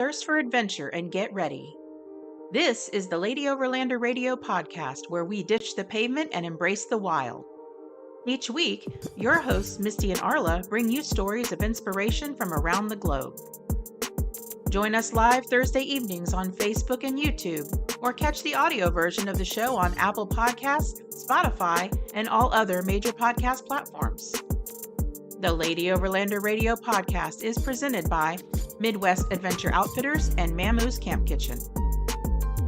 Thirst for adventure and get ready. This is the Lady Overlander Radio podcast where we ditch the pavement and embrace the wild. Each week, your hosts, Misty and Arla, bring you stories of inspiration from around the globe. Join us live Thursday evenings on Facebook and YouTube, or catch the audio version of the show on Apple Podcasts, Spotify, and all other major podcast platforms. The Lady Overlander Radio podcast is presented by Midwest Adventure Outfitters and Mamoo's Camp Kitchen.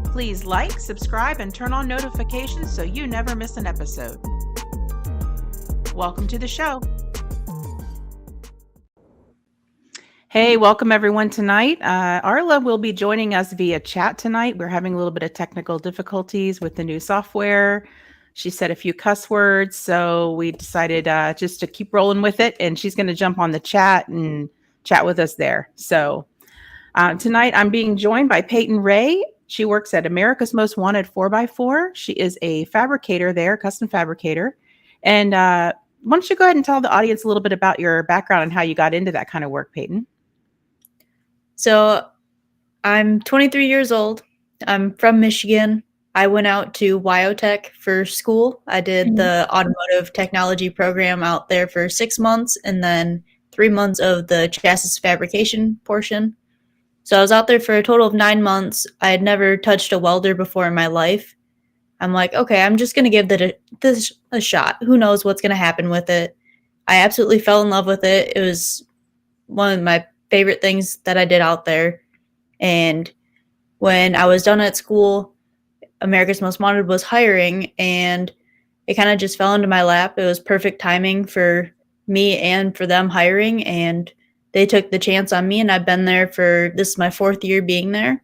Please like, subscribe, and turn on notifications so you never miss an episode. Welcome to the show. Hey, welcome everyone tonight. Arla will be joining us via chat tonight. We're having a little bit of technical difficulties with the new software. She said a few cuss words, so we decided just to keep rolling with it, and she's going to jump on the chat and chat with us there. So tonight I'm being joined by Peyton Rey. She works at America's Most Wanted 4x4. She is a fabricator there, custom fabricator. And why don't you go ahead and tell the audience a little bit about your background and how you got into that kind of work, Peyton? So I'm 23 years old. I'm from Michigan. I went out to Wyotech for school. I did the automotive technology program out there for 6 months and then 3 months of the chassis fabrication portion. So I was out there for a total of 9 months. I had never touched a welder before in my life. I'm like, okay, I'm just going to give this a shot. Who knows what's going to happen with it? I absolutely fell in love with it. It was one of my favorite things that I did out there. And when I was done at school, America's Most Wanted was hiring, and it kind of just fell into my lap. It was perfect timing for me and for them hiring, and they took the chance on me, and I've been there this is my 4th year being there.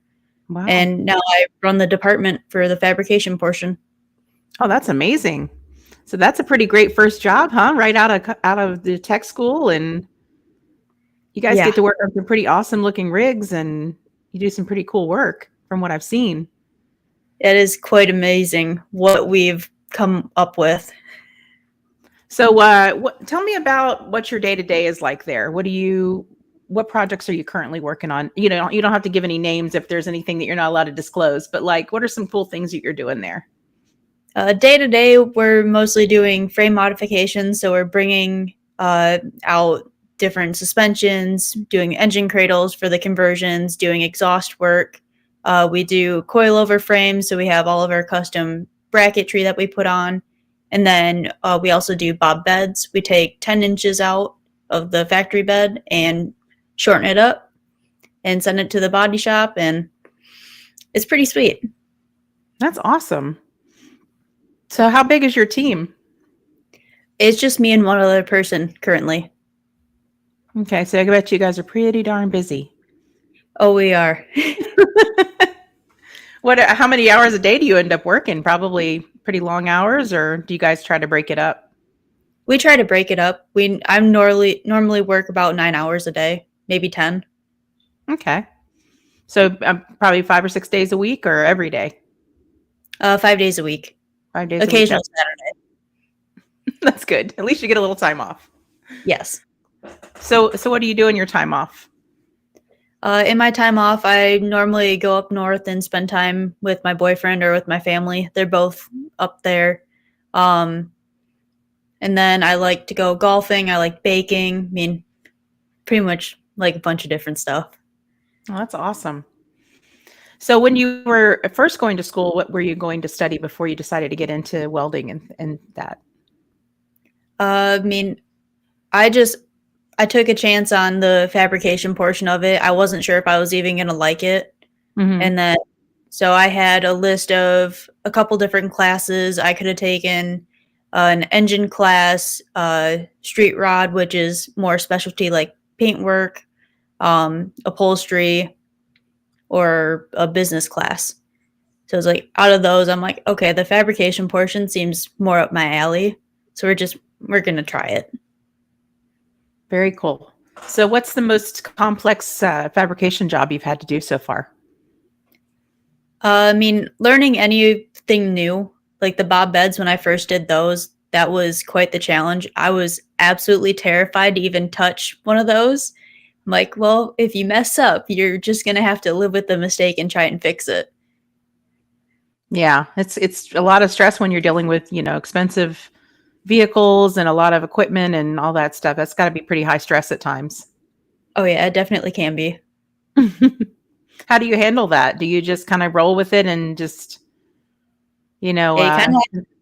Wow. And now I run the department for the fabrication portion. Oh, that's amazing. So that's a pretty great first job, huh? Right out of the tech school, and you guys get to work on some pretty awesome looking rigs, and you do some pretty cool work from what I've seen. It is quite amazing what we've come up with. So tell me about what your day-to-day is like there. What projects are you currently working on? You don't have to give any names if there's anything that you're not allowed to disclose, but like, what are some cool things that you're doing there? Day-to-day, we're mostly doing frame modifications. So we're bringing out different suspensions, doing engine cradles for the conversions, doing exhaust work. We do coilover frames, so we have all of our custom bracketry that we put on. And then we also do bob beds. We take 10 inches out of the factory bed and shorten it up and send it to the body shop, and it's pretty sweet. That's awesome. So how big is your team? It's just me and one other person currently. Okay, so I bet you guys are pretty darn busy. Oh, we are. How many hours a day do you end up working? Probably pretty long hours, or do you guys try to break it up? We try to break it up. I normally work about 9 hours a day, maybe 10. Okay. So probably 5 or 6 days a week, or every day? 5 days a week. 5 days Occasional a week. Saturday. That's good. At least you get a little time off. Yes. So what do you do in your time off? In my time off, I normally go up north and spend time with my boyfriend or with my family. They're both up there. And then I like to go golfing. I like baking. I mean, pretty much like a bunch of different stuff. Oh, that's awesome. So when you were first going to school, what were you going to study before you decided to get into welding and that? I mean, I took a chance on the fabrication portion of it. I wasn't sure if I was even going to like it. Mm-hmm. And then, so I had a list of a couple different classes. I could have taken an engine class, street rod, which is more specialty like paintwork, upholstery, or a business class. So it's like, out of those, I'm like, okay, the fabrication portion seems more up my alley. So we're going to try it. Very cool. So what's the most complex fabrication job you've had to do so far? I mean, learning anything new, like the bob beds, when I first did those, that was quite the challenge. I was absolutely terrified to even touch one of those. I'm like, well, if you mess up, you're just going to have to live with the mistake and try and fix it. Yeah, it's a lot of stress when you're dealing with, expensive vehicles and a lot of equipment and all that stuff. That's got to be pretty high stress at times. Oh, yeah, it definitely can be. How do you handle that? Do you just kind of roll with it and just, Yeah,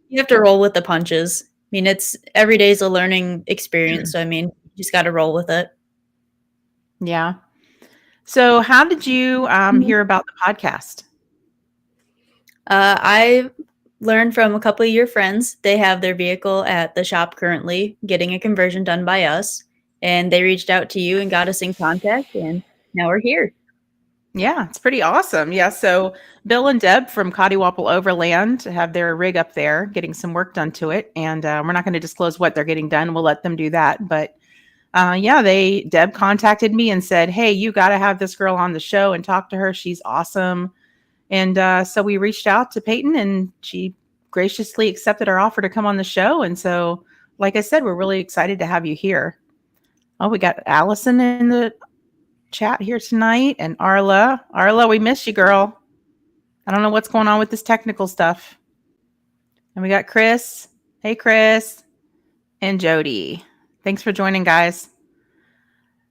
you have to roll with the punches. I mean, it's every day's a learning experience. So, I mean, you just got to roll with it. Yeah. So how did you hear about the podcast? I learned from a couple of your friends. They have their vehicle at the shop currently, getting a conversion done by us. And they reached out to you and got us in contact. And now we're here. Yeah, it's pretty awesome. Yeah, so Bill and Deb from Cottywapple Overland have their rig up there getting some work done to it. And we're not going to disclose what they're getting done. We'll let them do that. But yeah, Deb contacted me and said, hey, you got to have this girl on the show and talk to her. She's awesome. And so we reached out to Peyton and she graciously accepted our offer to come on the show. And so, like I said, we're really excited to have you here. Oh, we got Allison in the chat here tonight and Arla. Arla, we miss you, girl. I don't know what's going on with this technical stuff. And we got Chris. Hey, Chris. And Jody. Thanks for joining, guys.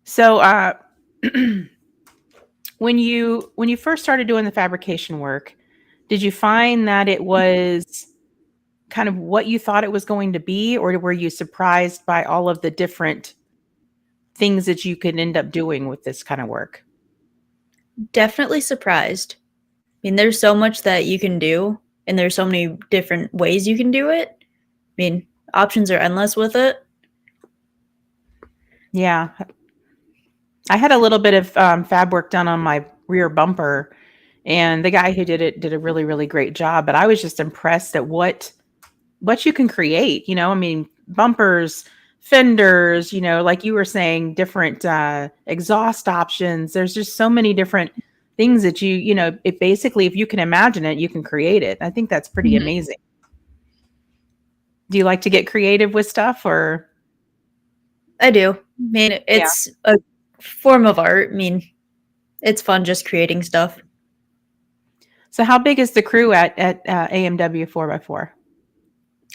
So when you first started doing the fabrication work, did you find that it was kind of what you thought it was going to be, or were you surprised by all of the different things that you could end up doing with this kind of work? Definitely surprised. I mean, there's so much that you can do, and there's so many different ways you can do it. I mean, options are endless with it. Yeah. I had a little bit of fab work done on my rear bumper, and the guy who did it did a really, really great job. But I was just impressed at what you can create. I mean, bumpers, fenders, like you were saying, different exhaust options. There's just so many different things that if basically, if you can imagine it, you can create it. I think that's pretty amazing. Do you like to get creative with stuff, or? I do. I mean, it's a form of art. I mean, it's fun just creating stuff. So how big is the crew at AMW 4x4?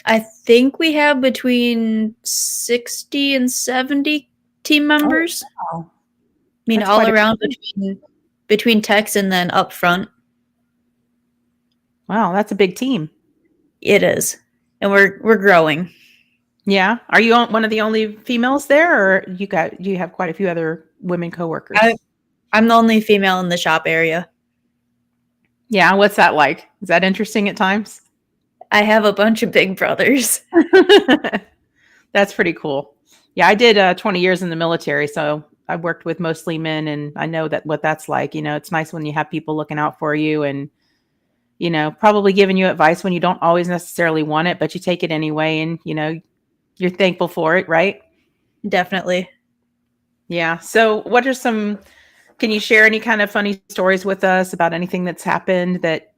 I think we have between 60 and 70 team members. Oh, wow. I mean, That's all around between techs and then up front. Wow, that's a big team. It is. And we're growing. Yeah. Are you one of the only females there, or you have quite a few other women coworkers? I'm the only female in the shop area. Yeah. What's that like? Is that interesting at times? I have a bunch of big brothers. That's pretty cool. Yeah, I did 20 years in the military, so I worked with mostly men, and I know what that's like. It's nice when you have people looking out for you and, probably giving you advice when you don't always necessarily want it, but you take it anyway, and, you're thankful for it, right? Definitely. Yeah. So can you share any kind of funny stories with us about anything that's happened that,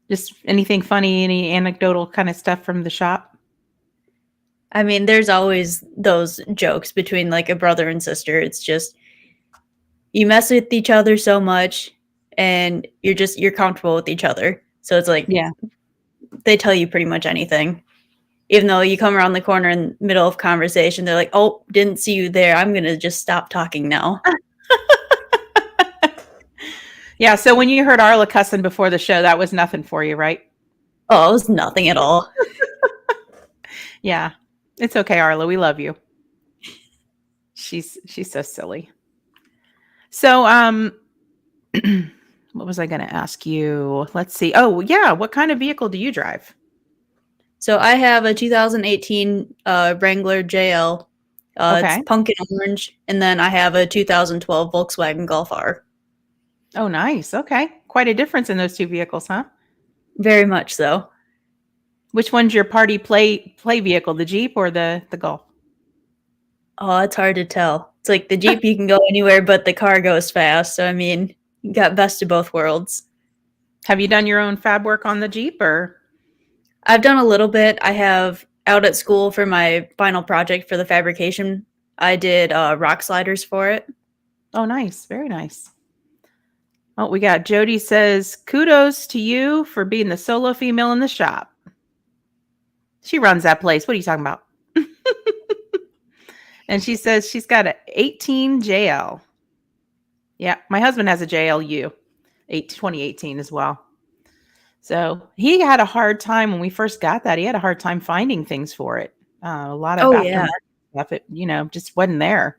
just anything funny, any anecdotal kind of stuff from the shop? I mean, there's always those jokes between like a brother and sister. It's just, you mess with each other so much and you're comfortable with each other. So it's like, yeah, they tell you pretty much anything. Even though you come around the corner in the middle of conversation, they're like, oh, didn't see you there. I'm going to just stop talking now. Yeah. So when you heard Arla cussing before the show, that was nothing for you, right? Oh, it was nothing at all. Yeah. It's okay, Arla. We love you. She's so silly. So, what was I going to ask you? Let's see. Oh, yeah. What kind of vehicle do you drive? So I have a 2018 Wrangler JL. Okay. It's pumpkin orange. And then I have a 2012 Volkswagen Golf R. Oh, nice. Okay. Quite a difference in those two vehicles, huh? Very much so. Which one's your party play vehicle, the Jeep or the Golf? Oh, it's hard to tell. It's like the Jeep, you can go anywhere, but the car goes fast. So, I mean, you got best of both worlds. Have you done your own fab work on the Jeep, or? I've done a little bit. I have out at school for my final project for the fabrication. I did rock sliders for it. Oh, nice. Very nice. Oh, we got Jody says, kudos to you for being the solo female in the shop. She runs that place. What are you talking about? And she says she's got an 18 JL. Yeah, my husband has a JLU, 2018 as well. So he had a hard time when we first got that. He had a hard time finding things for it. A lot of aftermarket stuff, it just wasn't there.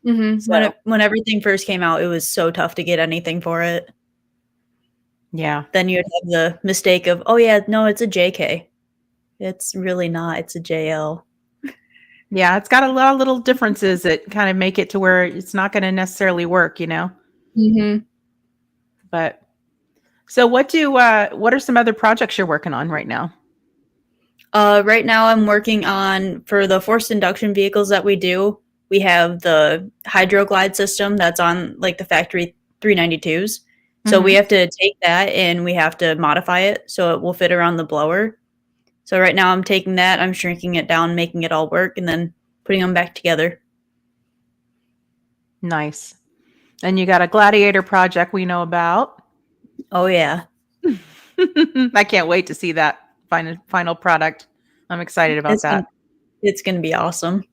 Mm-hmm. So, when everything first came out, it was so tough to get anything for it. Yeah. Then you'd have the mistake of, oh yeah, no, it's a JK. It's really not. It's a JL. Yeah, it's got a lot of little differences that kind of make it to where it's not going to necessarily work, Mm-hmm. But so what are some other projects you're working on right now? Right now I'm working on, for the forced induction vehicles that we do, we have the hydroglide system that's on like the factory 392s. So we have to take that and we have to modify it so it will fit around the blower. So right now I'm taking that, I'm shrinking it down, making it all work, and then putting them back together. Nice. And you got a Gladiator project we know about. Oh yeah. I can't wait to see that final product. I'm excited about that. It's going to be awesome.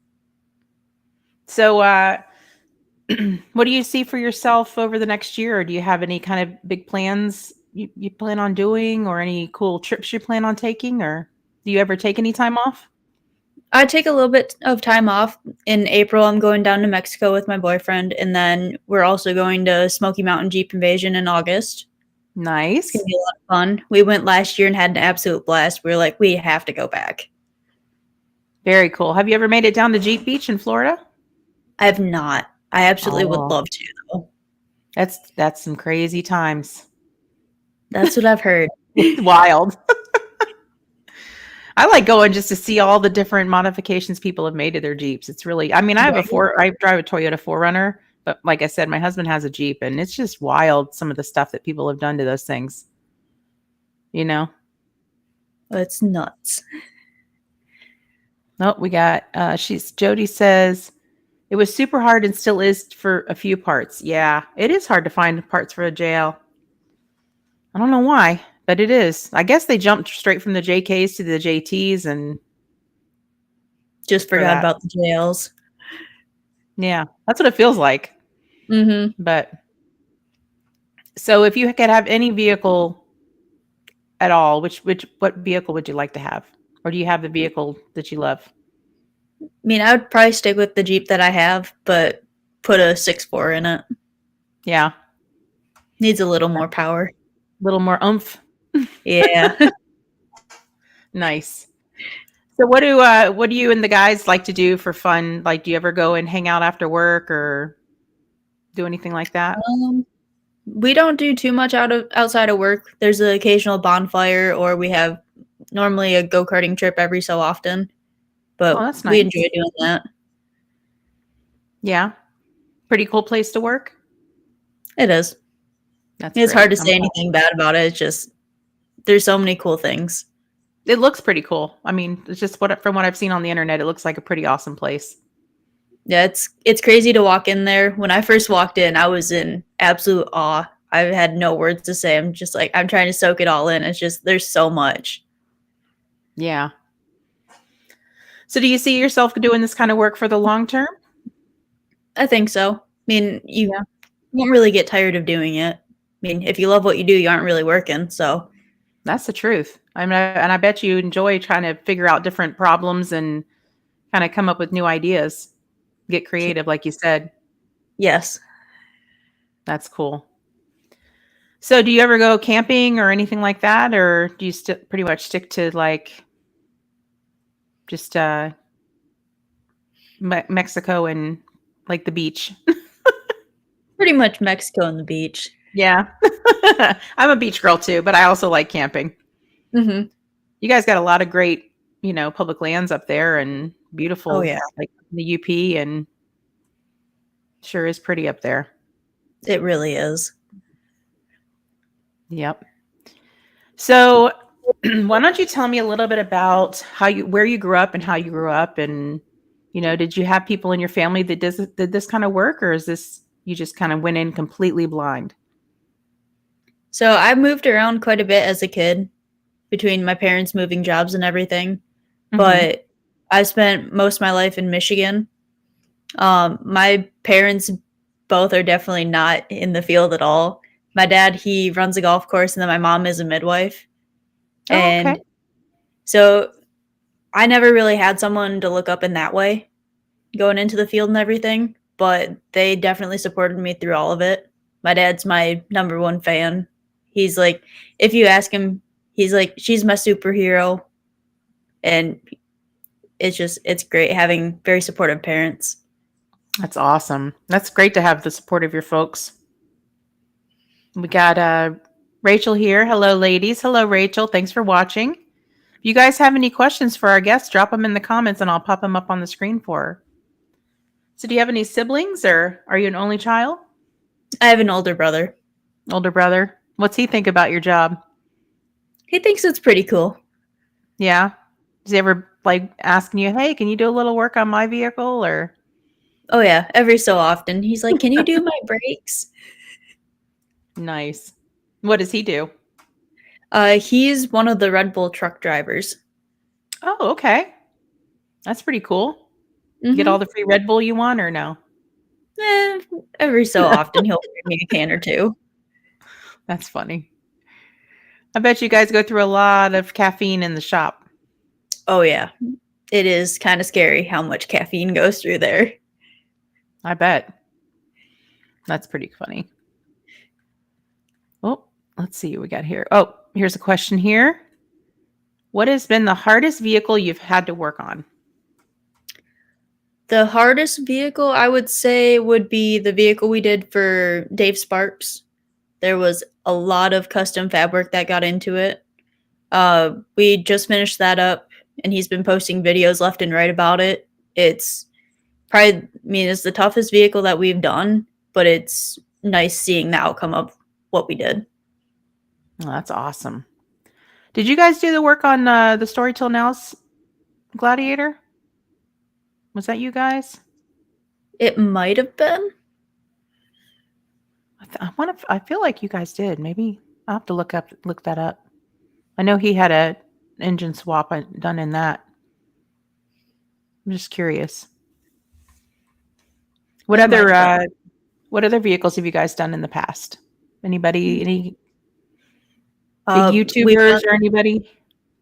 So what do you see for yourself over the next year? Or do you have any kind of big plans you plan on doing, or any cool trips you plan on taking, or do you ever take any time off? I take a little bit of time off. In April, I'm going down to Mexico with my boyfriend, and then we're also going to Smoky Mountain Jeep Invasion in August. Nice. It's going to be a lot of fun. We went last year and had an absolute blast. We were like, we have to go back. Very cool. Have you ever made it down to Jeep Beach in Florida? I have not. I absolutely would love to, though. That's some crazy times. That's what I've heard. It's wild. I like going just to see all the different modifications people have made to their Jeeps. It's really, I drive a Toyota 4Runner, but like I said, my husband has a Jeep, and it's just wild, some of the stuff that people have done to those things. It's nuts. Oh, we got, Jody says, it was super hard and still is for a few parts. Yeah, it is hard to find parts for a JL. I don't know why, but it is. I guess they jumped straight from the JKs to the JTs and just forgot about the JLs. Yeah, that's what it feels like. Mm-hmm. But so if you could have any vehicle at all, what vehicle would you like to have? Or do you have the vehicle that you love? I mean, I would probably stick with the Jeep that I have, but put a 6.4 in it. Yeah. Needs a little more power. A little more oomph. Yeah. Nice. So what do you and the guys like to do for fun? Like, do you ever go and hang out after work or do anything like that? We don't do too much outside of work. There's an occasional bonfire, or we have normally a go-karting trip every so often. But that's nice. We enjoy doing that. Yeah. Pretty cool place to work. It is. It's hard to say anything bad about it. It's just, there's so many cool things. It looks pretty cool. I mean, it's just from what I've seen on the internet, it looks like a pretty awesome place. Yeah, it's crazy to walk in there. When I first walked in, I was in absolute awe. I had no words to say. I'm just like, I'm trying to soak it all in. It's just, there's so much. Yeah. So do you see yourself doing this kind of work for the long term? I think so. I mean, you won't really get tired of doing it. I mean, if you love what you do, you aren't really working. So that's the truth. And I bet you enjoy trying to figure out different problems and kind of come up with new ideas, get creative, like you said. Yes. That's cool. So do you ever go camping or anything like that? Or do you pretty much stick to like just Mexico and like the beach? Pretty much Mexico and the beach. Yeah. I'm a beach girl too, but I also like camping. Mm-hmm. You guys got a lot of great, public lands up there and beautiful. Oh, yeah. Like the UP, and sure is pretty up there. It really is. Yep. So why don't you tell me a little bit about where you grew up and how you grew up and Did you have people in your family that did this kind of work, or is this you just kind of went in completely blind? So I moved around quite a bit as a kid between my parents moving jobs and everything, Mm-hmm. but I spent most of my life in Michigan. My parents both are definitely not in the field at all. My dad, he runs a golf course, and then my mom is a midwife. Oh, okay. And so I never really had someone to look up in that way going into the field and everything, but they definitely supported me through all of it. My dad's my number one fan. He's like, if you ask him, he's like, she's my superhero. And it's great having very supportive parents. That's awesome. That's great to have the support of your folks. We got Rachel here. Hello, ladies. Hello, Rachel. Thanks for watching. If you guys have any questions for our guests, drop them in the comments and I'll pop them up on the screen for her. So do you have any siblings, or are you an only child? I have an older brother. Older brother. What's he think about your job? He thinks it's pretty cool. Yeah. Does he ever asking you, hey, can you do a little work on my vehicle, or? Oh yeah, every so often. He's like, can you do my brakes? Nice. What does he do? He's one of the Red Bull truck drivers. Oh, okay. That's pretty cool. Mm-hmm. Get all the free Red Bull you want, or no? Every so often he'll bring me a can or two. That's funny. I bet you guys go through a lot of caffeine in the shop. Oh yeah. It is kind of scary how much caffeine goes through there. I bet. That's pretty funny. Oh, let's see what we got here. Oh, here's a question here. What has been the hardest vehicle you've had to work on? The hardest vehicle, I would say, would be the vehicle we did for Dave Sparks. There was a lot of custom fab work that got into it. We just finished that up, and he's been posting videos left and right about it. It's probably, it's the toughest vehicle that we've done, but it's nice seeing the outcome of what we did. Oh, that's awesome. Did you guys do the work on the Story Till Now's Gladiator? Was that you guys? It might have been. I feel like you guys did. Maybe I'll have to look that up. I know he had a engine swap done in that. I'm just curious. What other vehicles have you guys done in the past? Anybody, any big YouTubers or anybody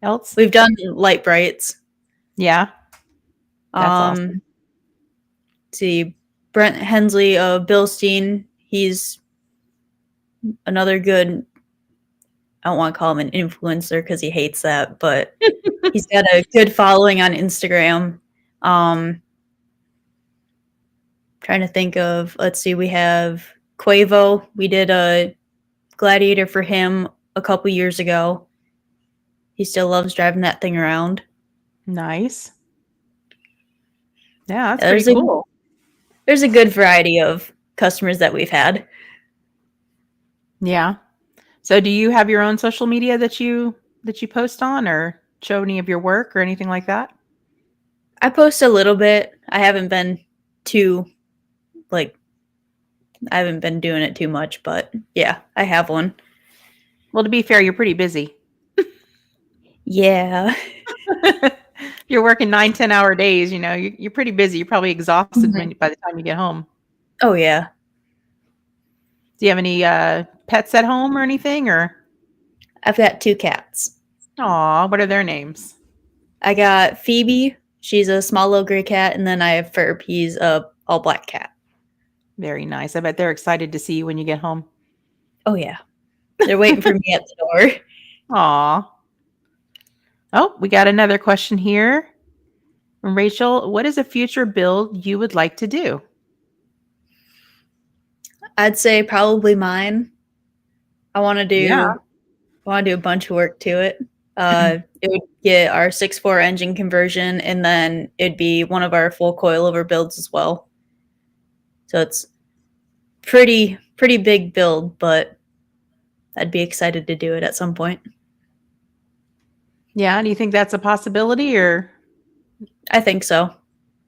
else? We've done light brights. Yeah. That's awesome. See, Brent Hensley of Bilstein, he's another good, I don't want to call him an influencer because he hates that, but he's got a good following on Instagram. Trying to think of, let's see, we have Quavo. We did a Gladiator for him a couple years ago. He still loves driving that thing around. Nice. Yeah, that's pretty cool. There's a good variety of customers that we've had. Yeah. So do you have your own social media that you post on, or show any of your work or anything like that? I post a little bit. I haven't been doing it too much, but yeah, I have one. Well, to be fair, you're pretty busy. Yeah. You're working 9-10 hour days, you're pretty busy. You're probably exhausted by the time you get home. Oh yeah. Do you have any pets at home or anything, or? I've got 2 cats. Aw, what are their names? I got Phoebe. She's a small little gray cat, and then I have Ferb. He's a all black cat. Very nice. I bet they're excited to see you when you get home. Oh yeah. They're waiting for me at the door. Aw. Oh, we got another question here from Rachel. What is a future build you would like to do? I'd say probably mine. I want to do a bunch of work to it. It would get our 6.4 engine conversion, and then it'd be one of our full coilover builds as well. So it's pretty big build, but I'd be excited to do it at some point. Yeah, do you think that's a possibility, or? I think so.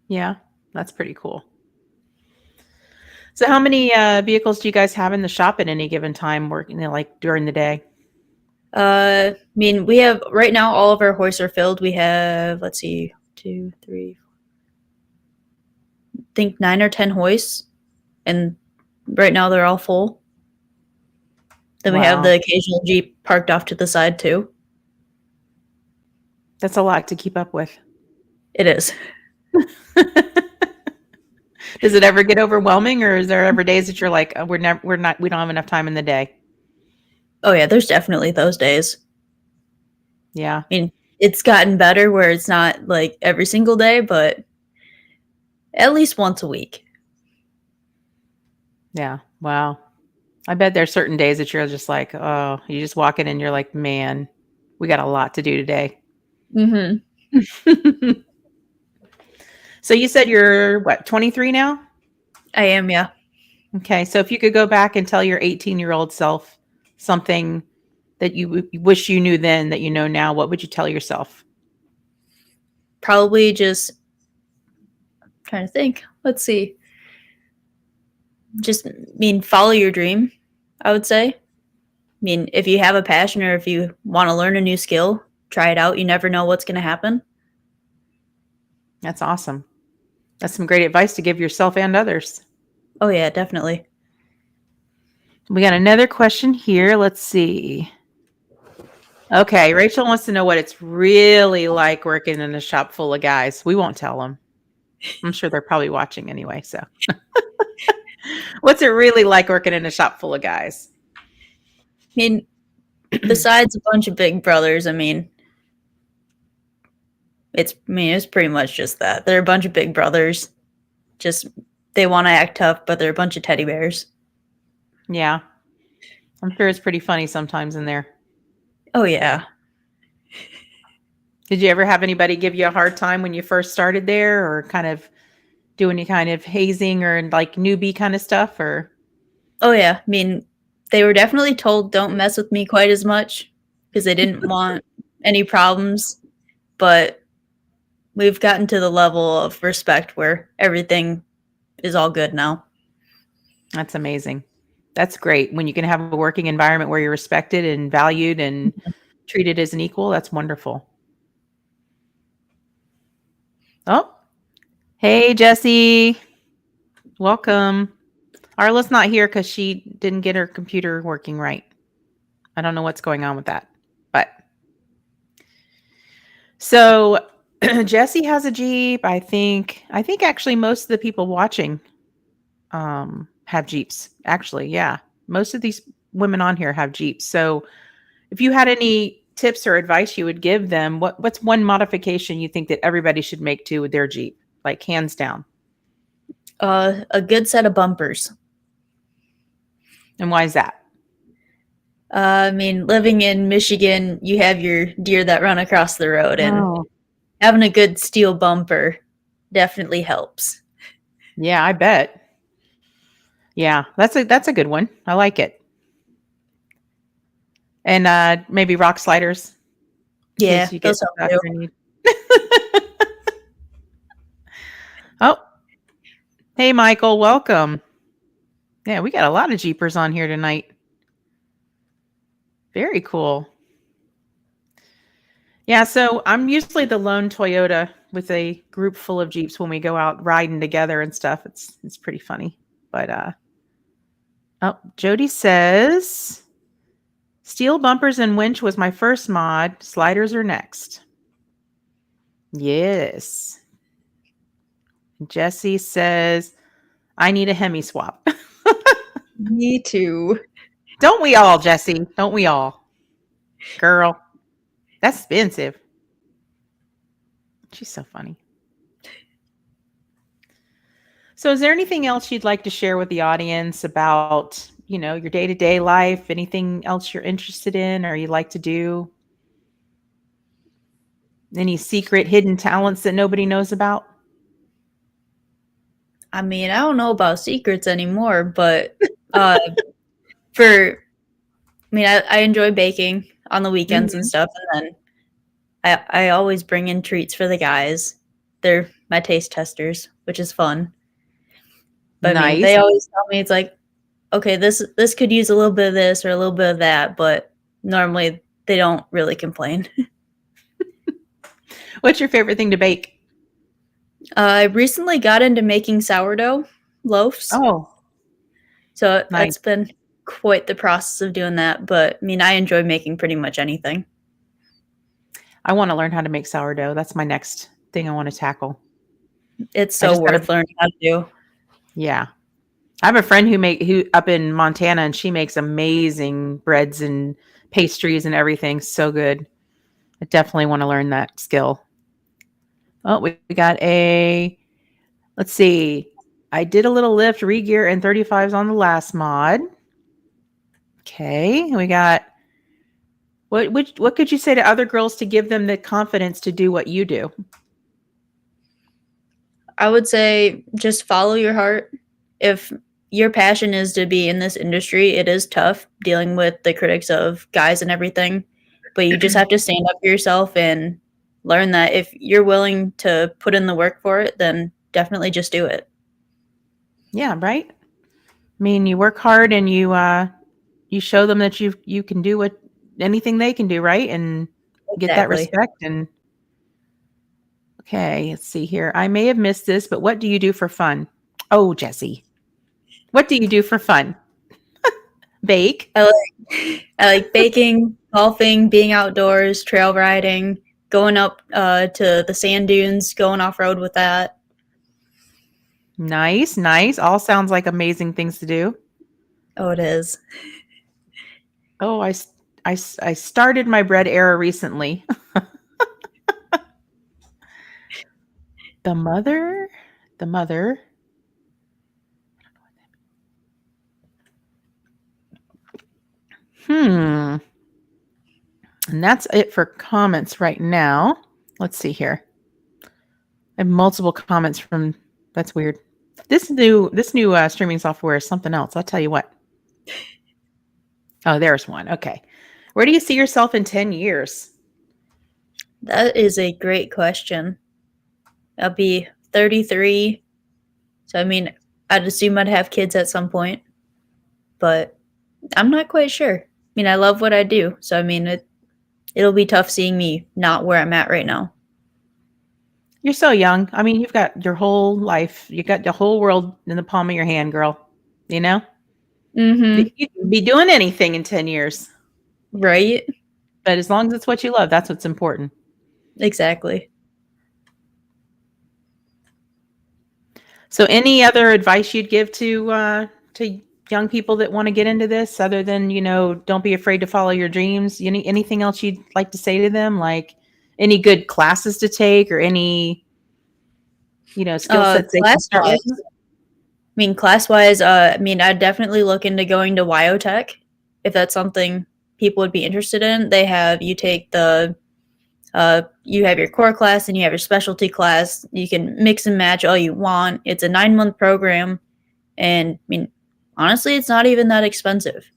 Yeah, that's pretty cool. So how many vehicles do you guys have in the shop at any given time working, like during the day? I mean, we have right now all of our hoists are filled. We have, let's see, 2, 3, I think 9 or 10 hoists, and right now they're all full. Then we have Wow. the occasional Jeep parked off to the side too. That's a lot to keep up with. It is. Does it ever get overwhelming, or is there ever days that you're like, we don't have enough time in the day? Oh yeah, there's definitely those days. Yeah. I mean, it's gotten better where it's not like every single day, but at least once a week. Yeah. Wow. I bet there's certain days that you're just like, oh, you just walk in and you're like, man, we got a lot to do today. Mm-hmm. So you said you're what, 23 now? I am, yeah. Okay. So if you could go back and tell your 18-year-old self something that you wish you knew then that you know now, what would you tell yourself? Probably just trying to think. Let's see. Just follow your dream, I would say. I mean, if you have a passion or if you want to learn a new skill, try it out. You never know what's going to happen. That's awesome. That's some great advice to give yourself and others. Oh yeah, definitely. We got another question here. Let's see. Okay, Rachel wants to know what it's really like working in a shop full of guys. We won't tell them. I'm sure they're probably watching anyway. So, what's it really like working in a shop full of guys? I mean, besides a bunch of big brothers, it's pretty much just that. They're a bunch of big brothers. Just they want to act tough, but they're a bunch of teddy bears. Yeah. I'm sure it's pretty funny sometimes in there. Oh yeah. Did you ever have anybody give you a hard time when you first started there, or kind of do any kind of hazing or like newbie kind of stuff, or? Oh yeah. They were definitely told don't mess with me quite as much because they didn't want any problems, but we've gotten to the level of respect where everything is all good now. That's amazing. That's great. When you can have a working environment where you're respected and valued and treated as an equal, that's wonderful. Oh, hey, Jessie. Welcome. Arla's not here because she didn't get her computer working right. I don't know what's going on with that. But so Jessie has a Jeep. I think actually most of the people watching have Jeeps. Actually, yeah. Most of these women on here have Jeeps. So if you had any tips or advice you would give them, what's one modification you think that everybody should make to with their Jeep? Like hands down. A good set of bumpers. And why is that? Living in Michigan, you have your deer that run across the road, and Oh. having a good steel bumper definitely helps. Yeah, I bet. Yeah, that's a good one. I like it. And maybe rock sliders. Yeah, those help too. Oh, hey, Michael, welcome. Yeah, we got a lot of Jeepers on here tonight. Very cool. Yeah, so I'm usually the lone Toyota with a group full of Jeeps when we go out riding together and stuff. It's pretty funny. But oh, Jody says steel bumpers and winch was my first mod. Sliders are next. Yes. Jesse says I need a Hemi swap. Me too. Don't we all, Jesse? Don't we all? Girl, that's expensive. She's so funny. So is there anything else you'd like to share with the audience about, your day-to-day life? Anything else you're interested in or you like to do? Any secret hidden talents that nobody knows about? I don't know about secrets anymore, but I enjoy baking on the weekends and stuff, and then I always bring in treats for the guys. They're my taste testers, which is fun. But I mean, Nice. they always tell me it's like, okay, this could use a little bit of this or a little bit of that, but normally they don't really complain. What's your favorite thing to bake? I recently got into making sourdough loaves, Oh, so nice. that's been quite the process of doing that. But I mean, I enjoy making pretty much anything. I want to learn how to make sourdough. That's my next thing I want to tackle. It's I so just gotta, worth learning how to do. yeah. I have a friend who up in Montana, and she makes amazing breads and pastries and everything. So good. I definitely want to learn that skill. Oh, we got let's see. I did a little lift, re-gear, and 35s on the last mod. Okay. We got what could you say to other girls to give them the confidence to do what you do? I would say just follow your heart. If your passion is to be in this industry, it is tough dealing with the critics of guys and everything, but you just have to stand up for yourself and learn that if you're willing to put in the work for it, then definitely just do it. Yeah, right? I mean, you work hard and you show them that you can do what anything they can do, right? And get that Exactly. respect. And okay, let's see here. I may have missed this, but what do you do for fun? Oh, Jesse. What do you do for fun? Bake. I like baking, golfing, being outdoors, trail riding, going up to the sand dunes, going off road with that. Nice, nice. All sounds like amazing things to do. Oh, it is. Oh, I started my bread era recently. The mother, the mother. Hmm. And that's it for comments right now. Let's see here. I have multiple comments from. That's weird. This new streaming software is something else. I'll tell you what. Oh, there's one. Okay. Where do you see yourself in 10 years? That is a great question. I'll be 33. So, I mean, I'd assume I'd have kids at some point, but I'm not quite sure. I mean, I love what I do. So, I mean, it'll be tough seeing me not where I'm at right now. You're so young. I mean, you've got your whole life. You got the whole world in the palm of your hand, girl. You know? Mm-hmm. You can be doing anything in 10 years. Right? But as long as it's what you love, that's what's important. Exactly. So any other advice you'd give to young people that want to get into this other than, don't be afraid to follow your dreams? Anything else you'd like to say to them? Like any good classes to take or any, skill sets they can Class start with? wise, I mean, I'd definitely look into going to WyoTech if that's something people would be interested in. You take you have your core class and you have your specialty class. You can mix and match all you want. It's a 9-month program. And I mean, honestly, it's not even that expensive.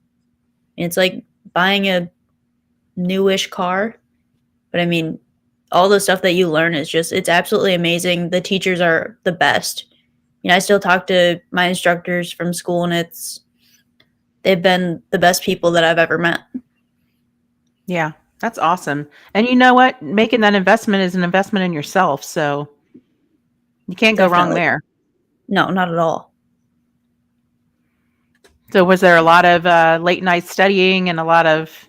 It's like buying a newish car. But I mean, all the stuff that you learn it's absolutely amazing. The teachers are the best. I still talk to my instructors from school, and they've been the best people that I've ever met. Yeah, that's awesome. And you know what? Making that investment is an investment in yourself. So you can't go wrong Definitely. there. No, not at all. So was there a lot of late night studying and a lot of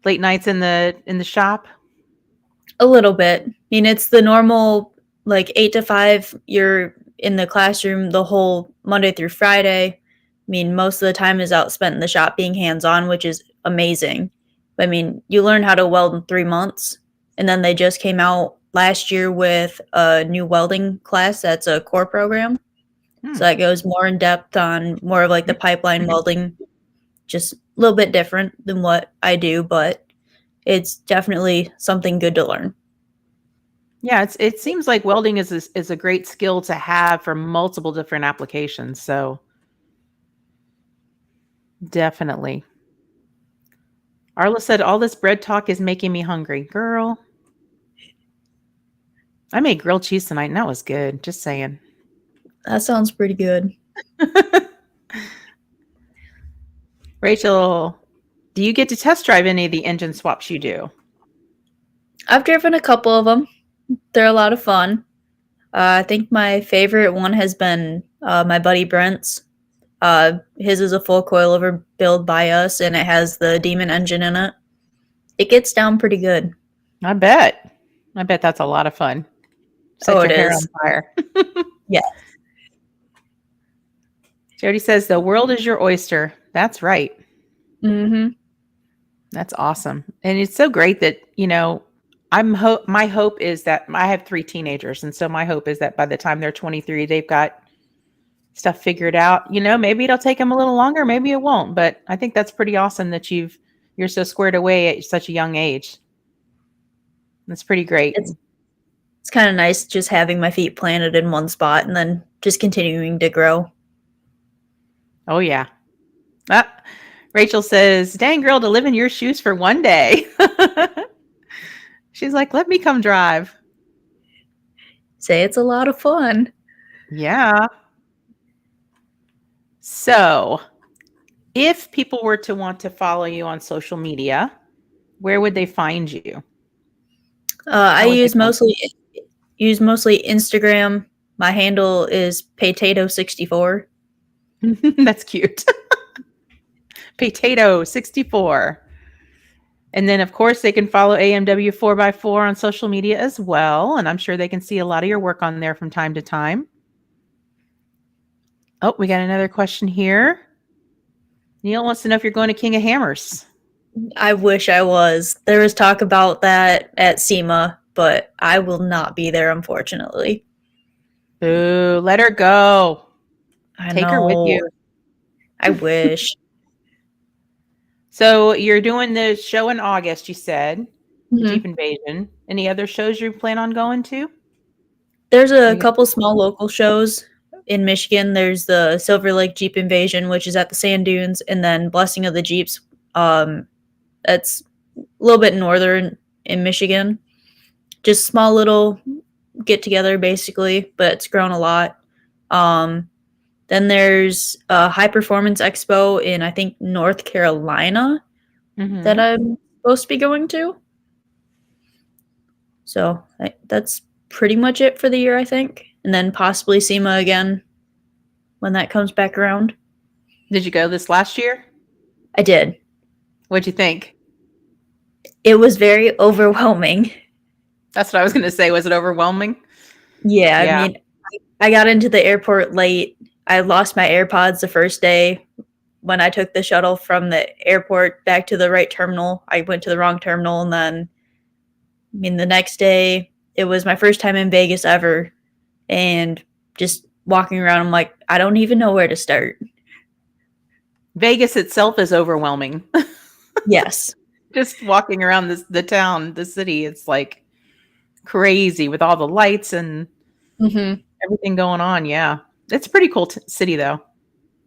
late nights in the shop? A little bit. I mean, it's the normal, like 8 to 5, you're in the classroom the whole Monday through Friday. I mean, most of the time is out spent in the shop being hands-on, which is amazing. But I mean, you learn how to weld in 3 months, and then they just came out last year with a new welding class that's a core program. So that goes more in depth on more of like the pipeline welding, just a little bit different than what I do, but it's definitely something good to learn. Yeah, it seems like welding is a great skill to have for multiple different applications. So definitely. Arla said, all this bread talk is making me hungry. Girl, I made grilled cheese tonight, and that was good. Just saying. That sounds pretty good. Rachel, do you get to test drive any of the engine swaps you do? I've driven a couple of them. They're a lot of fun. I think my favorite one has been my buddy Brent's. His is a full coilover build by us, and it has the Demon engine in it. It gets down pretty good. I bet. I bet that's a lot of fun. Set Oh, your it hair is. on fire. Yeah. Jody says, the world is your oyster. That's right. Mm-hmm. That's awesome. And it's so great that, my hope is that I have 3 teenagers. And so my hope is that by the time they're 23, they've got stuff figured out. Maybe it'll take them a little longer. Maybe it won't. But I think that's pretty awesome that you're so squared away at such a young age. That's pretty great. It's kind of nice just having my feet planted in one spot and then just continuing to grow. Oh, yeah. Rachel says, dang girl, to live in your shoes for one day. She's like, let me come drive. Say it's a lot of fun. Yeah. So if people were to want to follow you on social media, where would they find you? I use mostly Instagram. My handle is Potato64. That's cute. Potato64. And then, of course, they can follow AMW 4x4 on social media as well. And I'm sure they can see a lot of your work on there from time to time. Oh, we got another question here. Neil wants to know if you're going to King of Hammers. I wish I was. There was talk about that at SEMA, but I will not be there, unfortunately. Ooh, let her go. Take her with you. I wish. So you're doing the show in August, you said, Mm-hmm. Jeep Invasion. Any other shows you plan on going to? There's a couple small local shows in Michigan. There's the Silver Lake Jeep Invasion, which is at the Sand Dunes, and then Blessing of the Jeeps. That's a little bit northern in Michigan. Just small little get together, basically, but it's grown a lot. Then there's a High Performance Expo in, I think, North Carolina that I'm supposed to be going to. So that's pretty much it for the year, I think. And then possibly SEMA again when that comes back around. Did you go this last year? I did. What'd you think? It was very overwhelming. That's what I was going to say. Was it overwhelming? Yeah, I mean, I got into the airport late. I lost my AirPods the first day when I took the shuttle from the airport back to the right terminal. I went to the wrong terminal, and then, the next day, it was my first time in Vegas ever, and just walking around, I'm like, I don't even know where to start. Vegas itself is overwhelming. Yes. Just walking around the town, the city, it's like crazy with all the lights and everything going on. Yeah. It's a pretty cool city, though.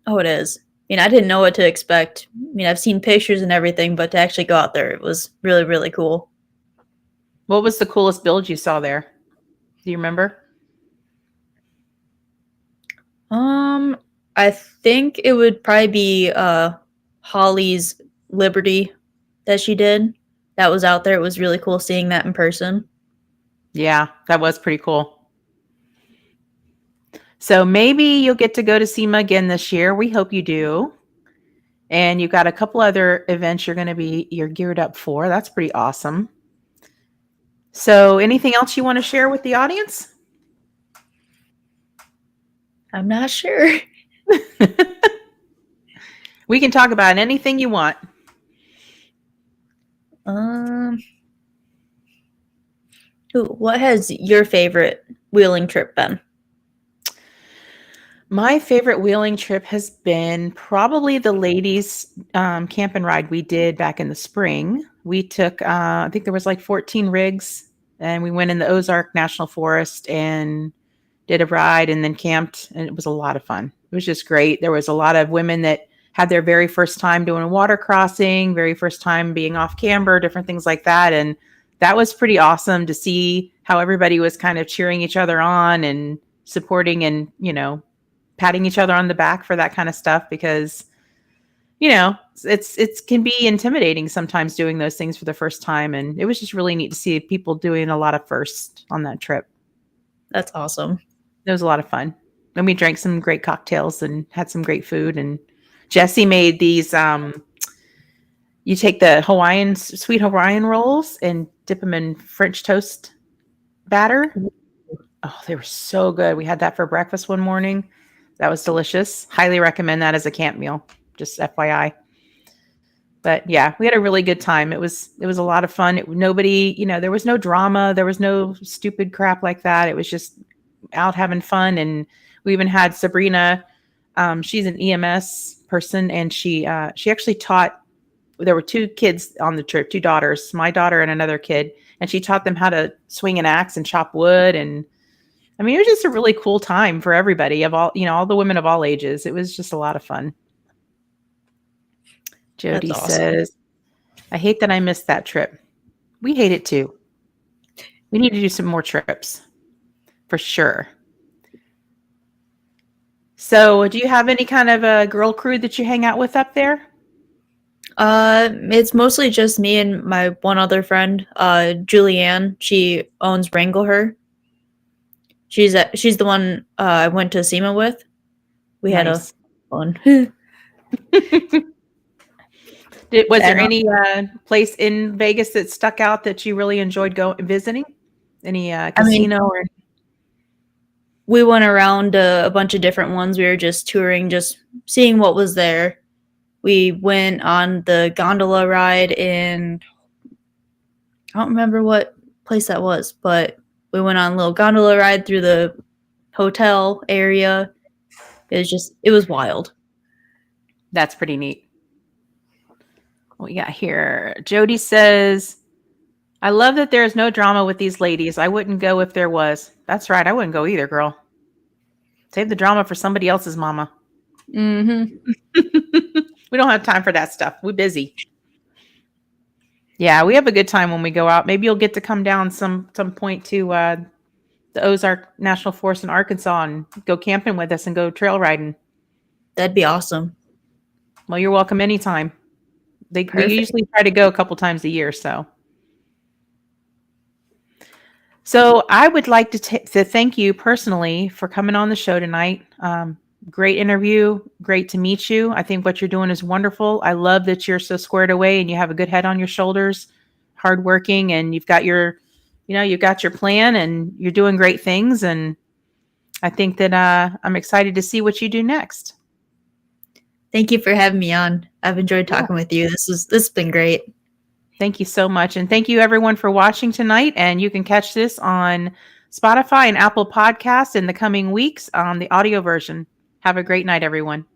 Oh, it is. I didn't know what to expect. I've seen pictures and everything, but to actually go out there, it was really, really cool. What was the coolest build you saw there? Do you remember? I think it would probably be Holly's Liberty that she did. That was out there. It was really cool seeing that in person. Yeah, that was pretty cool. So maybe you'll get to go to SEMA again this year. We hope you do. And you've got a couple other events you're geared up for. That's pretty awesome. So anything else you want to share with the audience? I'm not sure. We can talk about anything you want. What has your favorite wheeling trip been? My favorite wheeling trip has been probably the ladies' camp and ride we did back in the spring. We took, I think there was like 14 rigs, and we went in the Ozark National Forest and did a ride and then camped, and it was a lot of fun. It was just great. There was a lot of women that had their very first time doing a water crossing, very first time being off camber, different things like that. And that was pretty awesome to see how everybody was kind of cheering each other on and supporting and, patting each other on the back for that kind of stuff, because, it can be intimidating sometimes doing those things for the first time. And it was just really neat to see people doing a lot of firsts on that trip. That's awesome. It was a lot of fun. And we drank some great cocktails and had some great food. And Jesse made these, you take the sweet Hawaiian rolls and dip them in French toast batter. Oh, they were so good. We had that for breakfast one morning. That was delicious. Highly recommend that as a camp meal, just FYI. But yeah, we had a really good time. It was a lot of fun. Nobody, there was no drama. There was no stupid crap like that. It was just out having fun. And we even had Sabrina. She's an EMS person, and she actually taught. There were 2 kids on the trip, 2 daughters, my daughter and another kid, and she taught them how to swing an axe and chop wood. And I mean, it was just a really cool time for everybody of all the women of all ages. It was just a lot of fun. Jody says, I hate that I missed that trip. We hate it too. We need to do some more trips for sure. So do you have any kind of a girl crew that you hang out with up there? It's mostly just me and my one other friend, Julianne. She owns Wrangle Her. She's the one I went to SEMA with. We had a fun. Was there any place in Vegas that stuck out that you really enjoyed visiting? Any casino? We went around a bunch of different ones. We were just touring, just seeing what was there. We went on the gondola ride in, I don't remember what place that was, but we went on a little gondola ride through the hotel area. It was wild. That's pretty neat. What we got here? Jody says, I love that there's no drama with these ladies. I wouldn't go if there was. That's right. I wouldn't go either, girl. Save the drama for somebody else's mama. Mm-hmm. We don't have time for that stuff. We're busy. Yeah, we have a good time when we go out. Maybe you'll get to come down some point to the Ozark National Forest in Arkansas and go camping with us and go trail riding. That'd be awesome. Well, you're welcome anytime. We usually try to go a couple times a year. So I would like to thank you personally for coming on the show tonight. Great interview. Great to meet you. I think what you're doing is wonderful. I love that you're so squared away and you have a good head on your shoulders, hardworking, and you've got your plan and you're doing great things. And I think that I'm excited to see what you do next. Thank you for having me on. I've enjoyed talking with you. This has been great. Thank you so much. And thank you everyone for watching tonight. And you can catch this on Spotify and Apple Podcasts in the coming weeks on the audio version. Have a great night, everyone.